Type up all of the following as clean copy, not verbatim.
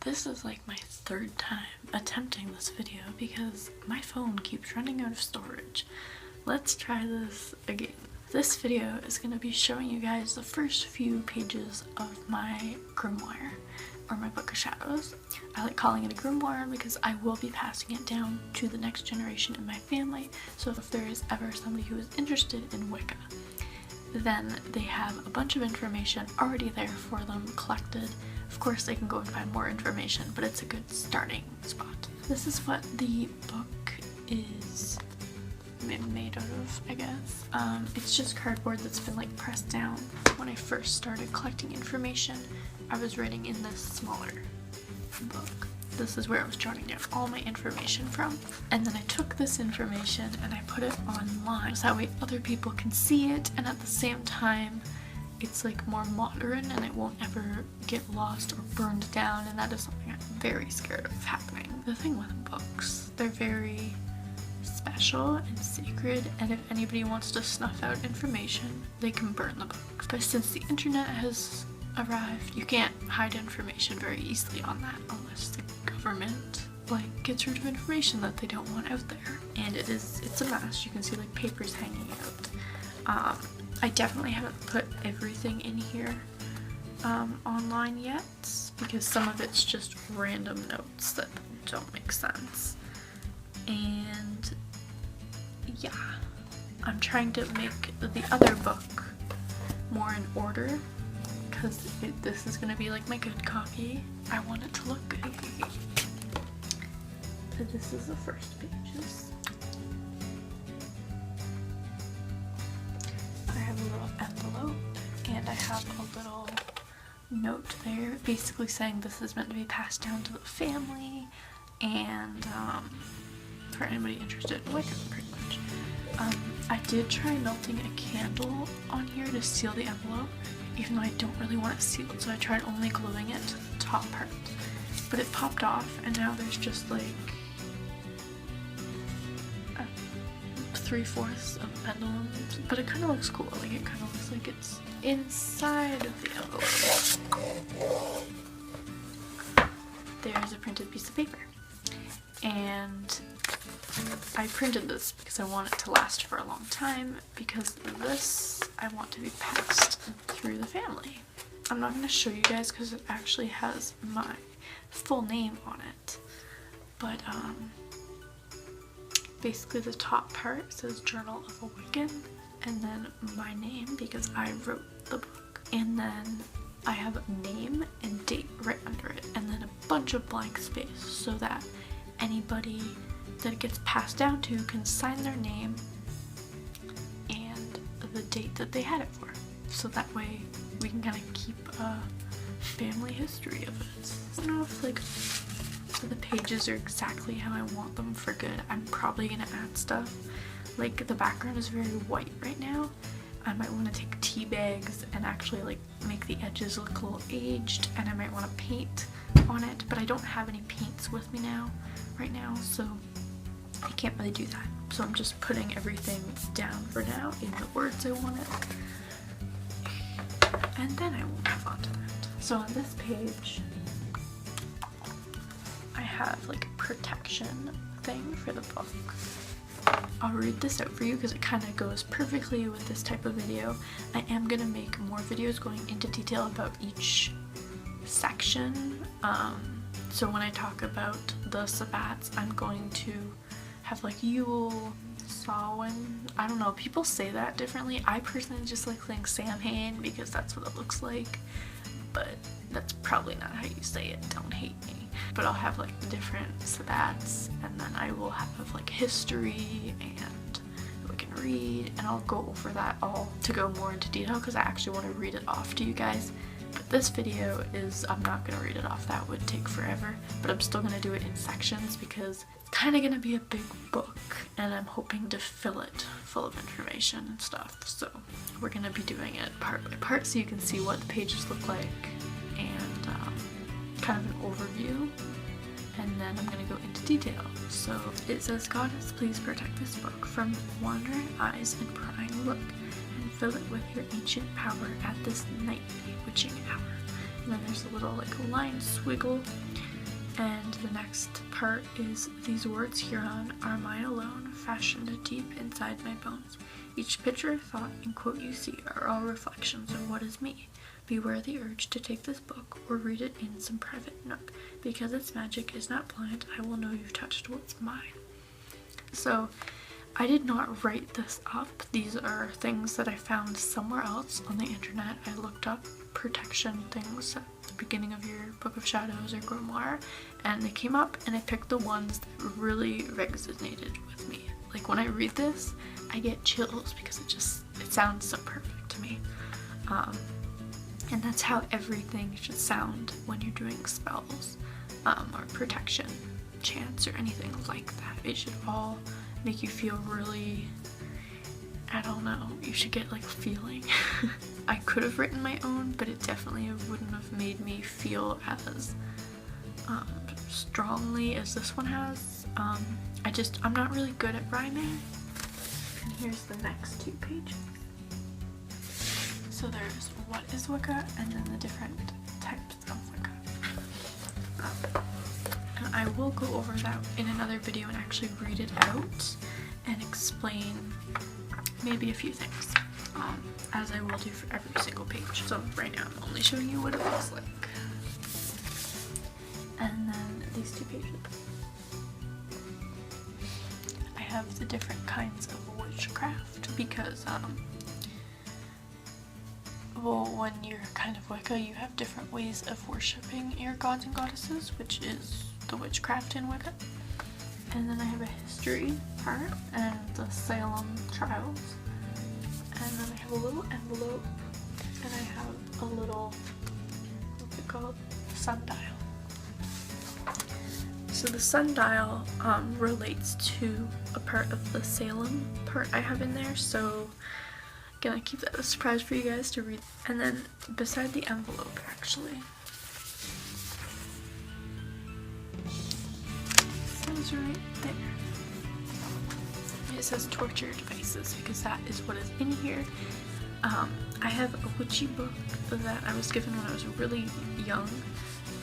This is like my third time attempting this video because my phone keeps running out of storage. Let's try this again. This video is going to be showing you guys the first few pages of my grimoire, or my book of shadows. I like calling it a grimoire because I will be passing it down to the next generation in my family, so if there is ever somebody who is interested in Wicca, then they have a bunch of information already there for them collected. Of course they can go and find more information, but it's a good starting spot. This is what the book is made out of, I guess. It's just cardboard that's been like pressed down. When I first started collecting information, I was writing in this smaller book. This is where I was jotting down all my information from. And then I took this information and I put it online so that way other people can see it, and at the same time it's like more modern and it won't ever get lost or burned down, and that is something I'm very scared of happening. The thing with books, they're very special and sacred, and if anybody wants to snuff out information, they can burn the books. But since the internet has arrived, you can't hide information very easily on that unless the government like gets rid of information that they don't want out there. And it's a mess. You can see like papers hanging out. I definitely haven't put everything in here online yet, because some of it's just random notes that don't make sense. And yeah, I'm trying to make the other book more in order, because this is gonna be like my good copy. I want it to look good. So this is the first pages. I have a little envelope and I have a little note there basically saying this is meant to be passed down to the family, and for anybody interested in Wicca, pretty much. I did try melting a candle on here to seal the envelope, even though I don't really want it sealed, so I tried only gluing it to the top part. But it popped off, and now there's just like 3/4 of a pendulum. But it kind of looks cool, like it kind of looks like it's inside of the envelope. There's a printed piece of paper. And I printed this because I want it to last for a long time, because this I want to be passed through the family. I'm not going to show you guys because it actually has my full name on it, but basically the top part says Journal of a Wiccan, and then my name because I wrote the book, and then I have a name and date right under it, and then a bunch of blank space so that anybody that it gets passed down to can sign their name and the date that they had it for, so that way we can kind of keep a family history of it. I don't know if like the pages are exactly how I want them for good. I'm probably gonna add stuff. Like the background is very white right now. I might want to take tea bags and actually like make the edges look a little aged, and I might want to paint on it, but I don't have any paints with me right now, so I can't really do that. So I'm just putting everything down for now in the words I want it, and then I will move on to that. So on this page I have like a protection thing for the book. I'll read this out for you because it kind of goes perfectly with this type of video. I am going to make more videos going into detail about each section. So when I talk about the sabbats, I'm going to have like Yule, Samhain, I don't know, people say that differently. I personally just like saying Samhain because that's what it looks like, but that's probably not how you say it, don't hate me. But I'll have like the different sabbats, and then I will have like history and we can read, and I'll go over that all to go more into detail because I actually want to read it off to you guys. But this video is, I'm not going to read it off, that would take forever, but I'm still going to do it in sections because it's kind of going to be a big book and I'm hoping to fill it full of information and stuff. So we're going to be doing it part by part so you can see what the pages look like and kind of an overview, and then I'm going to go into detail. So it says, Goddess, please protect this book from wandering eyes and prying look, and fill it with your ancient power at this nightly witching hour. And then there's a little like line swiggle And the next part is, these words hereon are mine alone, fashioned deep inside my bones. Each picture, thought, and quote you see are all reflections of what is me. Beware the urge to take this book or read it in some private nook. Because its magic is not blind, I will know you've touched what's mine. So I did not write this up. These are things that I found somewhere else on the internet. I looked up protection things at the beginning of your Book of Shadows or Grimoire, and they came up, and I picked the ones that really resonated with me. Like when I read this, I get chills because it sounds so perfect to me. And that's how everything should sound when you're doing spells, or protection, chants, or anything like that. It should all make you feel really, I don't know, you should get like a feeling. I could have written my own, but it definitely wouldn't have made me feel as strongly as this one has. I'm not really good at rhyming. And here's the next 2 pages. So there's what is Wicca, and then the different types of Wicca. And I will go over that in another video and actually read it out and explain maybe a few things, as I will do for every single page. So right now I'm only showing you what it looks like. And then these 2 pages, I have the different kinds of witchcraft because well, when you're kind of Wicca, you have different ways of worshipping your gods and goddesses, which is the witchcraft in Wicca. And then I have a history part and the Salem trials. And then I have a little envelope, and I have a little, what's it called? Sundial. So the sundial relates to a part of the Salem part I have in there, so gonna keep that a surprise for you guys to read. And then beside the envelope, actually, it says right there, it says torture devices, because that is what is in here. I have a witchy book that I was given when I was really young,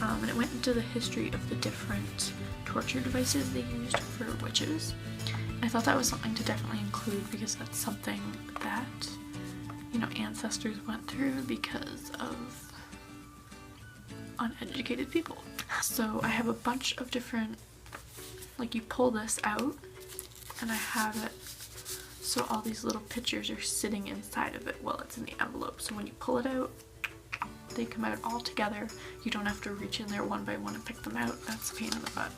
and it went into the history of the different torture devices they used for witches. I thought that was something to definitely include because that's something that, you know, ancestors went through because of uneducated people. So I have a bunch of different, like, you pull this out and I have it so all these little pictures are sitting inside of it while it's in the envelope. So when you pull it out, they come out all together. You don't have to reach in there one by one and pick them out. That's a pain in the butt.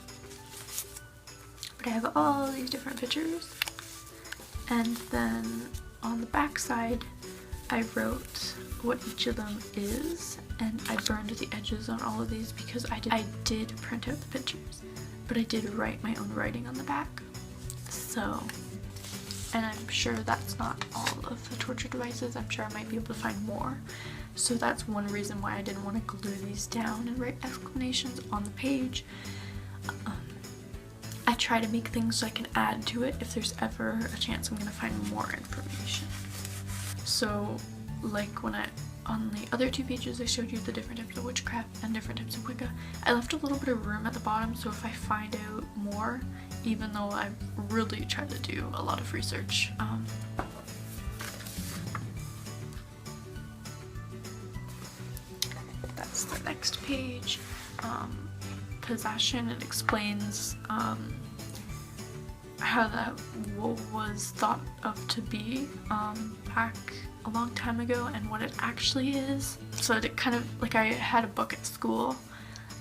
But I have all these different pictures. And then on the back side, I wrote what each of them is, and I burned the edges on all of these because I did print out the pictures, but I did write my own writing on the back. So, and I'm sure that's not all of the torture devices. I'm sure I might be able to find more. So that's one reason why I didn't want to glue these down and write explanations on the page. I try to make things so I can add to it if there's ever a chance I'm going to find more information. So, like when on the other 2 pages I showed you the different types of witchcraft and different types of Wicca, I left a little bit of room at the bottom so if I find out more, even though I really try to do a lot of research, that's the next page. Possession, it explains how that was thought of to be back a long time ago and what it actually is. So it kind of, like, I had a book at school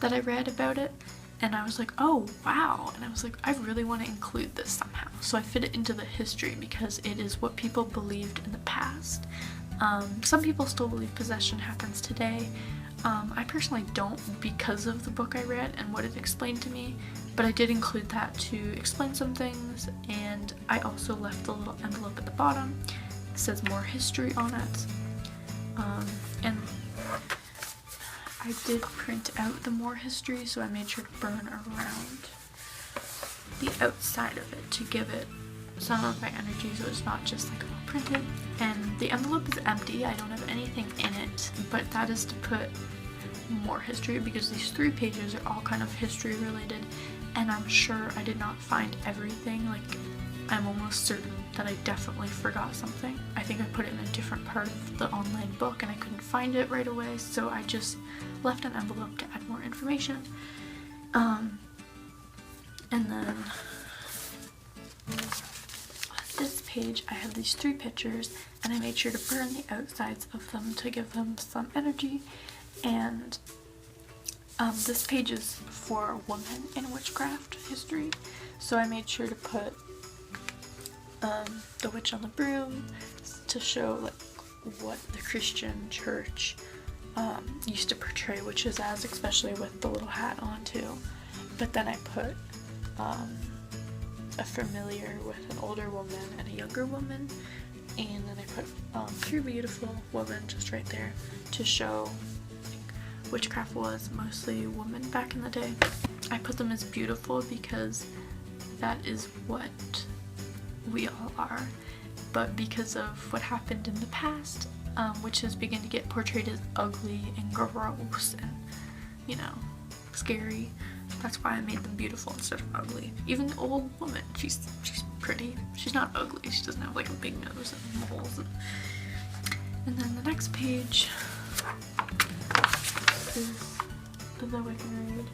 that I read about it and I was like, oh wow, and I was like, I really want to include this somehow. So I fit it into the history because it is what people believed in the past. Some people still believe possession happens today. I personally don't because of the book I read and what it explained to me, but I did include that to explain some things, and I also left the little envelope at the bottom. It says more history on it, and I did print out the more history, so I made sure to burn around the outside of it to give it some of my energy so it's not just like all printed. And the envelope is empty, I don't have anything in it, but that is to put more history, because these 3 pages are all kind of history related, and I'm sure I did not find everything. Like, I'm almost certain that I definitely forgot something. I think I put it in a different part of the online book and I couldn't find it right away, so I just left an envelope to add more information. And then on this page I have these 3 pictures, and I made sure to burn the outsides of them to give them some energy. And this page is for women in witchcraft history, so I made sure to put the witch on the broom to show like what the Christian church used to portray witches as, especially with the little hat on too. But then I put a familiar with an older woman and a younger woman, and then I put 3 beautiful women just right there to show like, witchcraft was mostly women back in the day. I put them as beautiful because that is what we all are, but because of what happened in the past, witches begin to get portrayed as ugly and gross and, you know, scary. That's why I made them beautiful instead of ugly. Even the old woman, she's pretty. She's not ugly. She doesn't have like a big nose and moles. And then the next page is the Wiccan Read.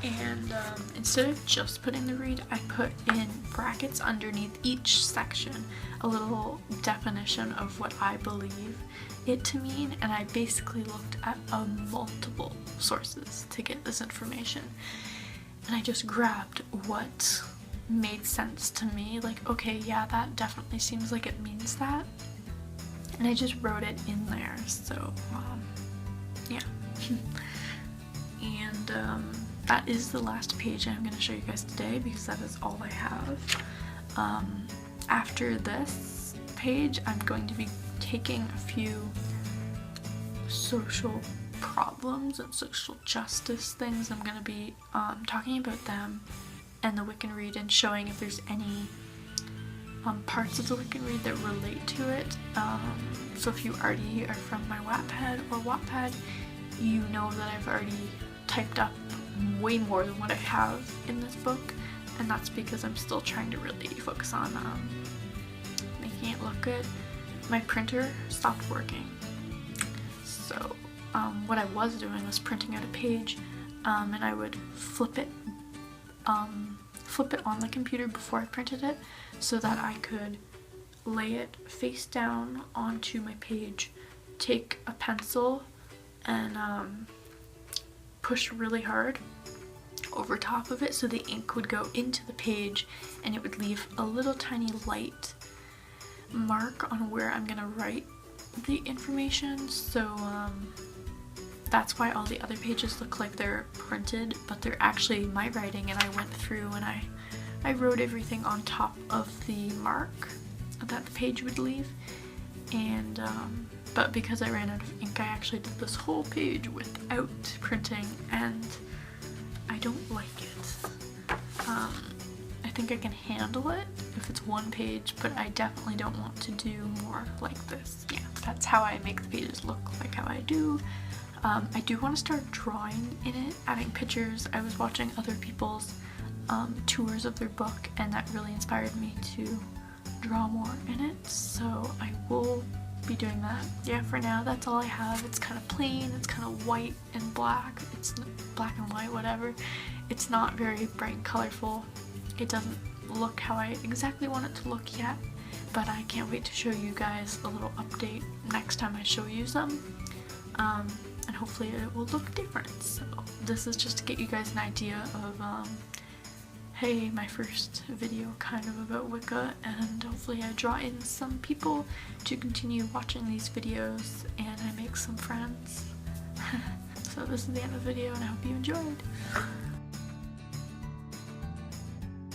And instead of just putting the read, I put in brackets underneath each section a little definition of what I believe it to mean, and I basically looked at multiple sources to get this information, and I just grabbed what made sense to me, like, okay, yeah, that definitely seems like it means that, and I just wrote it in there. So yeah. And that is the last page I'm going to show you guys today, because that is all I have. After this page, I'm going to be taking a few social problems and social justice things. I'm going to be talking about them and the Wiccan Read, and showing if there's any parts of the Wiccan Read that relate to it. So if you already are from my Wattpad, you know that I've already typed up way more than what I have in this book, and that's because I'm still trying to really focus on making it look good. My printer stopped working, so what I was doing was printing out a page, and I would flip it on the computer before I printed it, so that I could lay it face down onto my page, take a pencil and push really hard over top of it so the ink would go into the page, and it would leave a little tiny light mark on where I'm gonna write the information. So that's why all the other pages look like they're printed, but they're actually my writing, and I went through and I wrote everything on top of the mark that the page would leave. And but because I ran out of ink, I actually did this whole page without printing, and I don't like it. I think I can handle it if it's one page, but I definitely don't want to do more like this. Yeah, that's how I make the pages look like how I do. I do want to start drawing in it, adding pictures. I was watching other people's tours of their book, and that really inspired me to draw more in it, so I will be doing that. Yeah, for now that's all I have. It's kind of plain, it's kind of white and black, it's black and white, whatever. It's not very bright and colorful. It doesn't look how I exactly want it to look yet, but I can't wait to show you guys a little update next time I show you some, and hopefully it will look different. So this is just to get you guys an idea of hey, my first video kind of about Wicca, and hopefully I draw in some people to continue watching these videos and I make some friends. So this is the end of the video, and I hope you enjoyed.